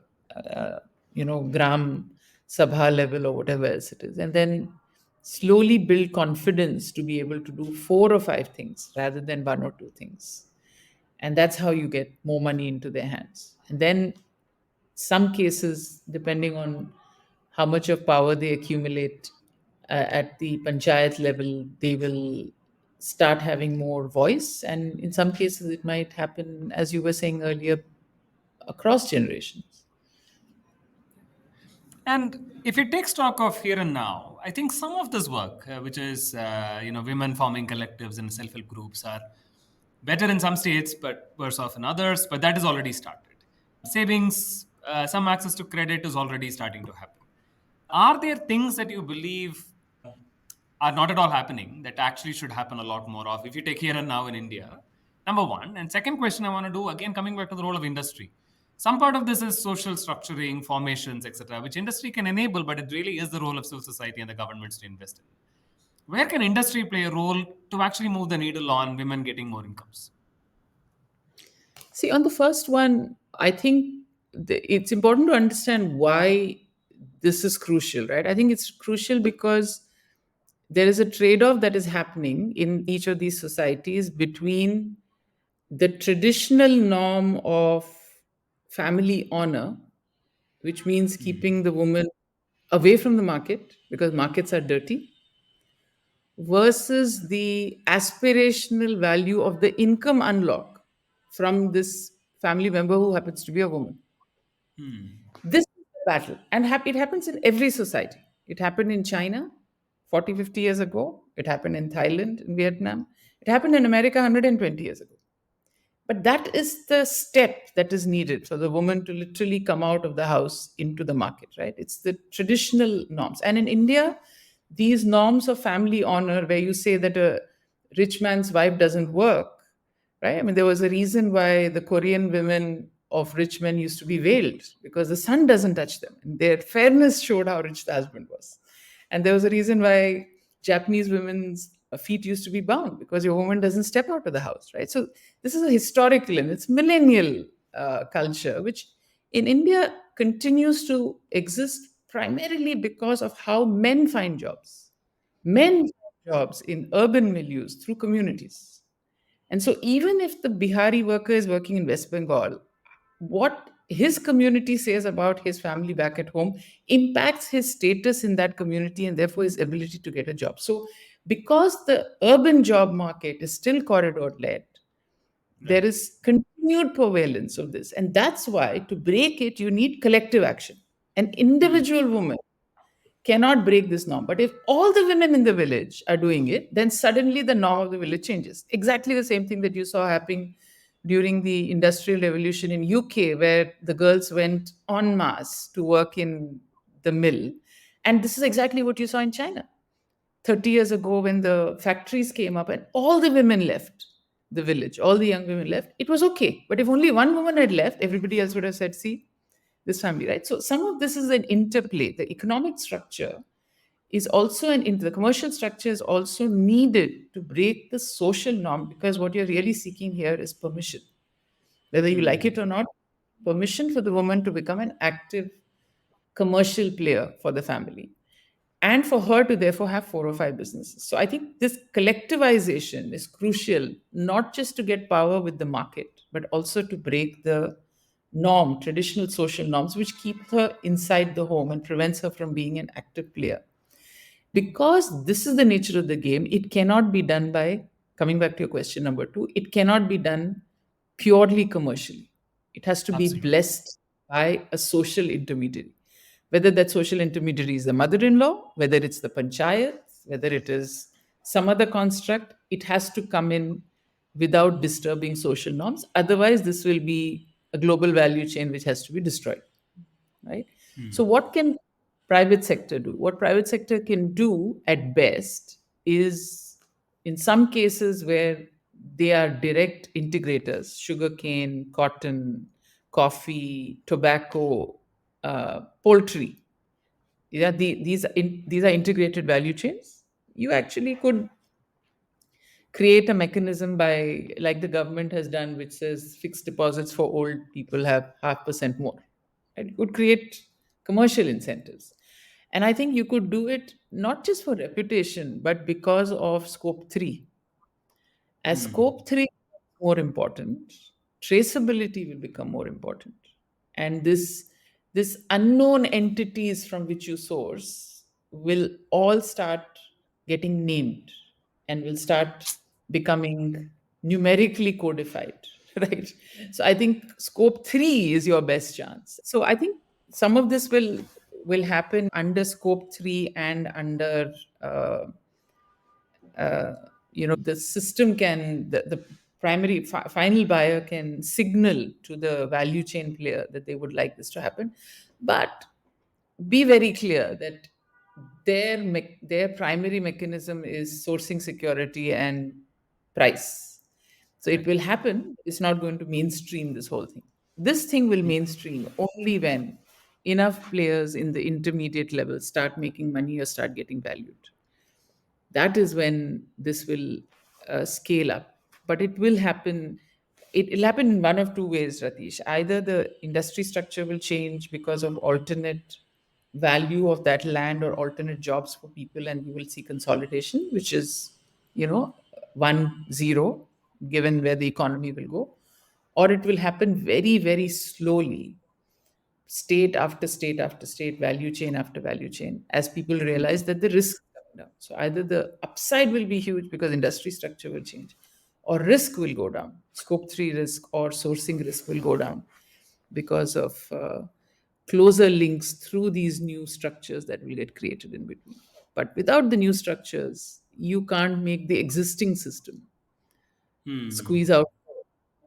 gram sabha level, or whatever else it is, and then slowly build confidence to be able to do 4 or 5 things rather than 1 or 2 things. And that's how you get more money into their hands. And then, some cases, depending on how much of power they accumulate at the panchayat level, they will start having more voice. And in some cases, it might happen, as you were saying earlier, across generations. And if you take stock of here and now, I think some of this work, which is women forming collectives and self-help groups, are better in some states but worse off in others. But that is already started. Savings, some access to credit is already starting to happen. Are there things that you believe are not at all happening that actually should happen a lot more of if you take here and now in India? Number one. And second question I want to do, again, coming back to the role of industry. Some part of this is social structuring, formations, etc., which industry can enable, but it really is the role of civil society and the governments to invest in. Where can industry play a role to actually move the needle on women getting more incomes? See, on the first one, I think it's important to understand why this is crucial, right? I think it's crucial because there is a trade off that is happening in each of these societies between the traditional norm of family honor, which means keeping the woman away from the market because markets are dirty, versus the aspirational value of the income unlock from this family member who happens to be a woman. This is the battle, and it happens in every society. It happened in China 40, 50 years ago. It happened in Thailand, in Vietnam. It happened in America 120 years ago. But that is the step that is needed for the woman to literally come out of the house into the market, right? It's the traditional norms. And in India, these norms of family honor, where you say that a rich man's wife doesn't work, right? I mean, there was a reason why the Korean women of rich men used to be veiled because the sun doesn't touch them. And their fairness showed how rich the husband was. And there was a reason why Japanese women's feet used to be bound because your woman doesn't step out of the house, right? So this is a historical and it's millennial culture, which in India continues to exist primarily because of how men find jobs. Men find jobs in urban milieux through communities. And so, even if the Bihari worker is working in West Bengal, what his community says about his family back at home impacts his status in that community and therefore his ability to get a job. So, because the urban job market is still corridor led, there Right. is continued prevalence of this. And that's why to break it, you need collective action. An individual woman cannot break this norm. But if all the women in the village are doing it, then suddenly the norm of the village changes. Exactly the same thing that you saw happening during the Industrial Revolution in UK, where the girls went en masse to work in the mill. And this is exactly what you saw in China 30 years ago when the factories came up and all the women left the village, all the young women left. It was okay. But if only one woman had left, everybody else would have said, see, this family, right? So some of this is an interplay. The economic structure is also the commercial structure is also needed to break the social norm because what you're really seeking here is permission, whether you like it or not, permission for the woman to become an active commercial player for the family and for her to therefore have 4 or 5 businesses. So I think this collectivization is crucial, not just to get power with the market, but also to break the norm, traditional social norms, which keep her inside the home and prevents her from being an active player. Because this is the nature of the game, it cannot be done by, coming back to your question number two, it cannot be done purely commercially. It has to be Absolutely. blessed by a social intermediary. Whether that social intermediary is the mother in law, whether it's the panchayat, whether it is some other construct, it has to come in without disturbing social norms. Otherwise, this will be a global value chain which has to be destroyed, right? So what can private sector do? What private sector can do at best is, in some cases where they are direct integrators, sugarcane, cotton, coffee, tobacco, poultry, yeah, these are integrated value chains. You actually could create a mechanism by, like the government has done, which says fixed deposits for old people have 0.5% more. It could create commercial incentives. And I think you could do it not just for reputation, but because of scope 3. As scope 3 becomes more important, traceability will become more important. And this unknown entities from which you source will all start getting named and will start becoming numerically codified, right? So I think scope 3 is your best chance. So I think some of this will happen under scope 3 and under the system can the primary final buyer can signal to the value chain player that they would like this to happen, but be very clear that their primary mechanism is sourcing security and price. So it Right. will happen. It's not going to mainstream this whole thing. This thing will mainstream only when enough players in the intermediate level start making money or start getting valued. That is when this will scale up. But it will happen. It will happen in one of two ways, Ratish. Either the industry structure will change because of alternate value of that land or alternate jobs for people, and you will see consolidation, which is, 1-0, given where the economy will go, or it will happen very, very slowly, state after state after state, value chain after value chain, as people realize that the risk is coming down. So either the upside will be huge because industry structure will change, or risk will go down. Scope 3 risk or sourcing risk will go down because of closer links through these new structures that will get created in between. But without the new structures, you can't make the existing system squeeze out,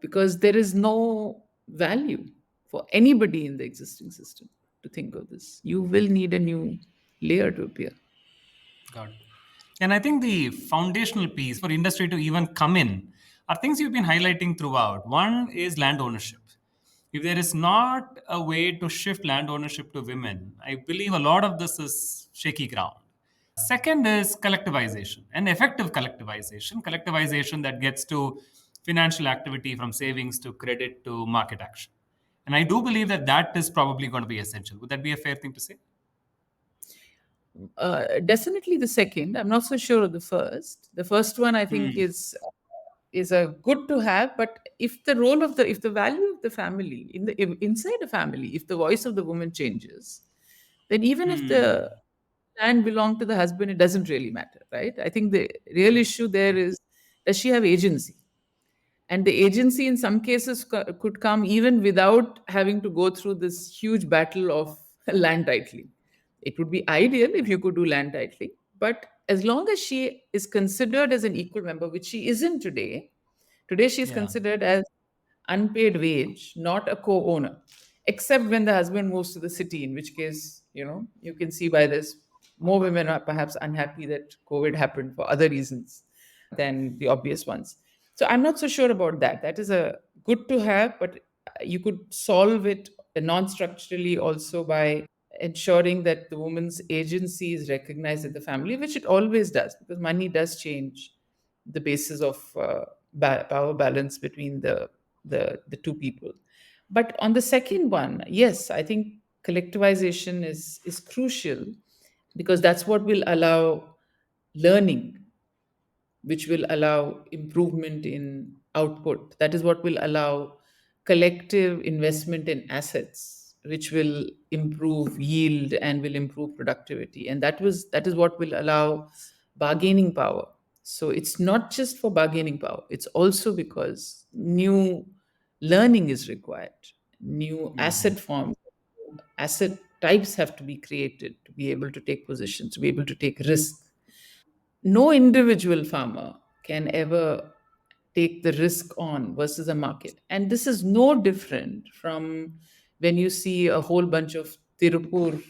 because there is no value for anybody in the existing system to think of this. You will need a new layer to appear. Got it. And I think the foundational piece for industry to even come in are things you've been highlighting throughout. One is land ownership. If there is not a way to shift land ownership to women, I believe a lot of this is shaky ground. Second is collectivization and effective collectivization, collectivization that gets to financial activity from savings to credit to market action. And I do believe that that is probably going to be essential. Would that be a fair thing to say? Definitely the second. I'm not so sure of the first. The first one I think is a good to have, but if the value of the family inside a family, if the voice of the woman changes, then even if the land belonged to the husband, it doesn't really matter, right? I think the real issue there is, does she have agency? And the agency in some cases could come even without having to go through this huge battle of land titling. It would be ideal if you could do land titling, but as long as she is considered as an equal member, which she isn't today. Today she is Yeah. considered as unpaid wage, not a co-owner, except when the husband moves to the city, in which case, you can see by this, more women are perhaps unhappy that COVID happened for other reasons than the obvious ones. So I'm not so sure about that. That is a good to have, but you could solve it non-structurally also by ensuring that the woman's agency is recognized in the family, which it always does, because money does change the basis of power balance between the two people. But on the second one, yes, I think collectivization is crucial, because that's what will allow learning, which will allow improvement in output. That is what will allow collective investment in assets, which will improve yield and will improve productivity. And that is what will allow bargaining power. So it's not just for bargaining power, it's also because new learning is required, new asset forms, asset types have to be created to be able to take positions, to be able to take risk. No individual farmer can ever take the risk on versus a market. And this is no different from when you see a whole bunch of Tirupur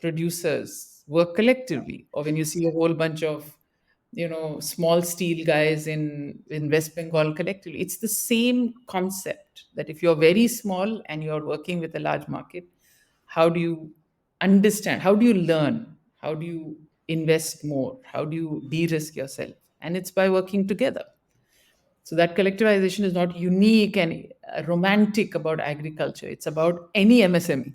producers work collectively, or when you see a whole bunch of small steel guys in West Bengal collectively. It's the same concept, that if you're very small and you're working with a large market, how do you understand, how do you learn, how do you invest more, how do you de-risk yourself? And it's by working together. So that collectivization is not unique and romantic about agriculture. It's about any MSME,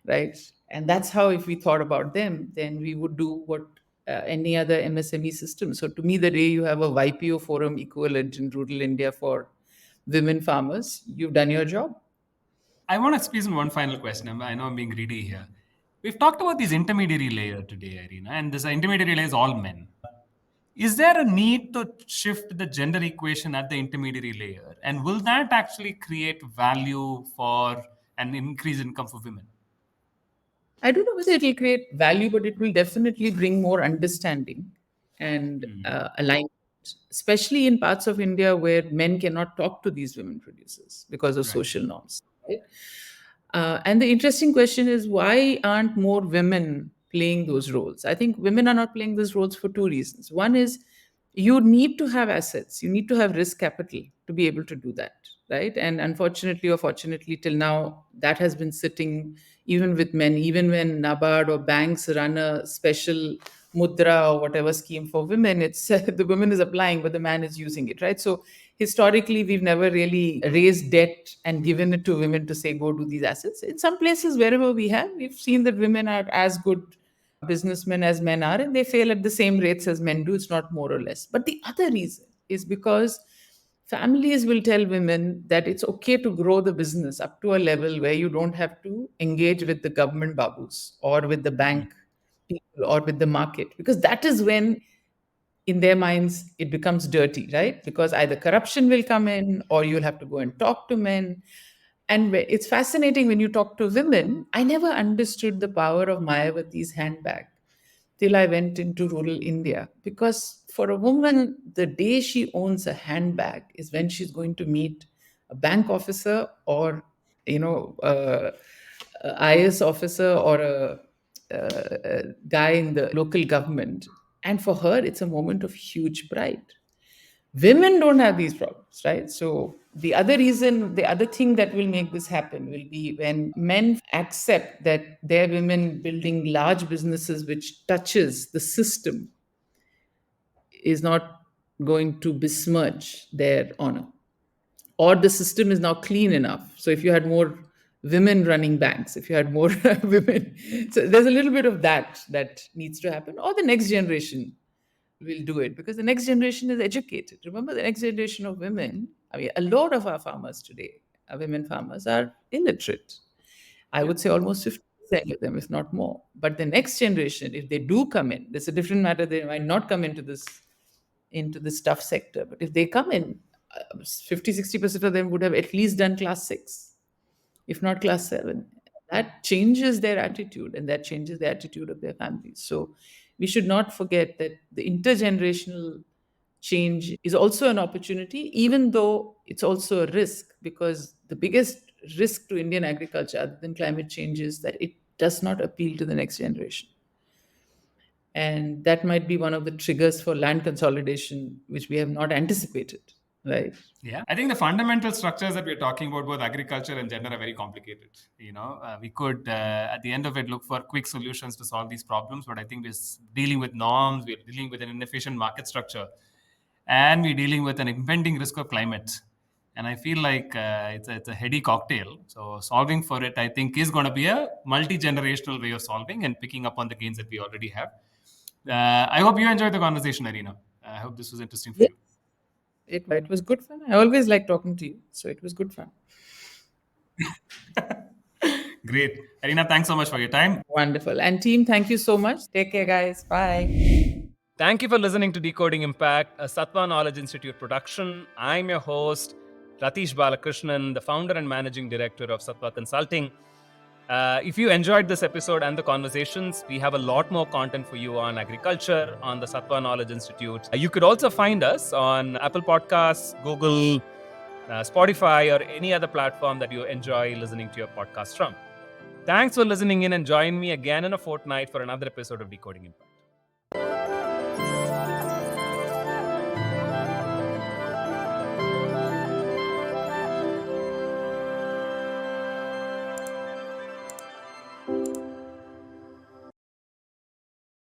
right? And that's how, if we thought about them, then we would do what any other MSME system. So to me, the day you have a YPO forum equivalent in rural India for women farmers, you've done your job. I want to squeeze in one final question. I know I'm being greedy here. We've talked about this intermediary layer today, Ireena, and this intermediary layer is all men. Is there a need to shift the gender equation at the intermediary layer? And will that actually create value for an increased income for women? I don't know whether it will create value, but it will definitely bring more understanding and alignment, especially in parts of India where men cannot talk to these women producers because of Right. social norms. Right? And the interesting question is, why aren't more women playing those roles? I think women are not playing those roles for two reasons. One is, you need to have assets, you need to have risk capital to be able to do that, right? And unfortunately or fortunately, till now, that has been sitting even with men. Even when NABARD or banks run a special mudra or whatever scheme for women, it's the woman is applying, but the man is using it, right? So historically, we've never really raised debt and given it to women to say, go do these assets. In some places, wherever we have, we've seen that women are as good businessmen as men are, and they fail at the same rates as men do. It's not more or less. But the other reason is because families will tell women that it's okay to grow the business up to a level where you don't have to engage with the government babus or with the bank people or with the market, because that is when, in their minds, it becomes dirty, right? Because either corruption will come in or you'll have to go and talk to men. And it's fascinating, when you talk to women, I never understood the power of Mayawati's handbag till I went into rural India. Because for a woman, the day she owns a handbag is when she's going to meet a bank officer or, a IS officer or a guy in the local government. And for her, it's a moment of huge pride. Women don't have these problems, right? So the other thing that will make this happen will be when men accept that their women building large businesses which touches the system is not going to besmirch their honor, or the system is now clean enough. So if you had more women running banks, if you had more women, so there's a little bit of that needs to happen, or the next generation will do it, because the next generation is educated. Remember, the next generation of women, I mean, a lot of our farmers today, our women farmers, are illiterate. I would say almost 50% of them, if not more. But the next generation, if they do come in, it's a different matter. They might not come into this tough sector. But if they come in, 50-60% of them would have at least done class 6, if not class 7. That changes their attitude, and that changes the attitude of their families. So we should not forget that the intergenerational change is also an opportunity, even though it's also a risk, because the biggest risk to Indian agriculture, other than climate change, is that it does not appeal to the next generation. And that might be one of the triggers for land consolidation, which we have not anticipated, right? Yeah, I think the fundamental structures that we're talking about, both agriculture and gender, are very complicated. We could, at the end of it, look for quick solutions to solve these problems. But I think we're dealing with norms, we're dealing with an inefficient market structure, and we're dealing with an impending risk of climate. And I feel like it's a heady cocktail. So solving for it, I think, is going to be a multi-generational way of solving and picking up on the gains that we already have. I hope you enjoyed the conversation, Ireena. I hope this was interesting for Yes, you. it was good fun. I always like talking to you, so it was good fun. Great. Ireena, thanks so much for your time. Wonderful. And team, thank you so much. Take care, guys. Bye. Thank you for listening to Decoding Impact, a Sattva Knowledge Institute production. I'm your host, Rathish Balakrishnan, the founder and managing director of Sattva Consulting. If you enjoyed this episode and the conversations, we have a lot more content for you on agriculture, on the Sattva Knowledge Institute. You could also find us on Apple Podcasts, Google, Spotify, or any other platform that you enjoy listening to your podcast from. Thanks for listening in, and join me again in a fortnight for another episode of Decoding Impact.